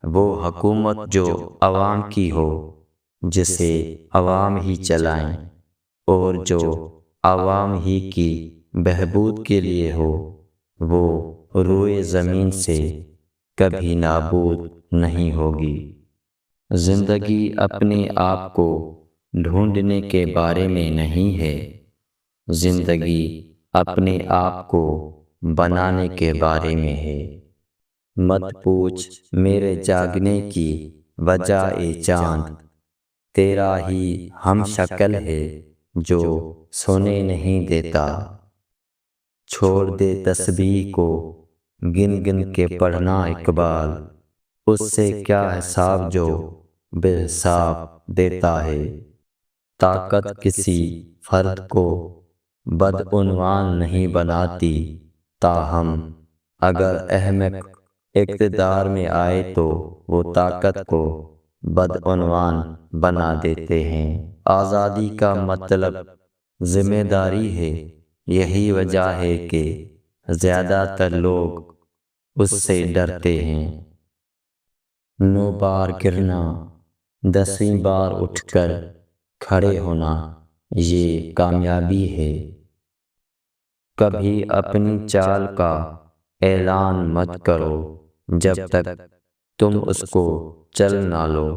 وہ حکومت جو عوام کی ہو، جسے عوام ہی چلائیں، اور جو عوام ہی کی بہبود کے لیے ہو، وہ روئے زمین سے کبھی نابود نہیں ہوگی۔ زندگی اپنے آپ کو ڈھونڈنے کے بارے میں نہیں ہے، زندگی اپنے آپ کو بنانے کے بارے میں ہے۔ مت پوچھ میرے جاگنے کی وجہ اے چاند، تیرا ہی ہم شکل ہے جو سونے نہیں دیتا۔ چھوڑ دے تسبیح کو گن گن کے پڑھنا اقبال، اس سے کیا حساب جو بے حساب دیتا ہے۔ طاقت کسی فرد کو بدعنوان نہیں بناتی، تاہم اگر احمق اقتدار میں آئے تو وہ طاقت کو بدعنوان بنا دیتے ہیں۔ آزادی کا مطلب ذمہ داری ہے، یہی وجہ ہے کہ زیادہ تر لوگ اس سے ڈرتے ہیں۔ 9 بار گرنا، 10ویں بار اٹھ کر کھڑے ہونا، یہ کامیابی ہے۔ کبھی اپنی چال کا اعلان مت کرو جب تک تم اس کو چل نہ لو۔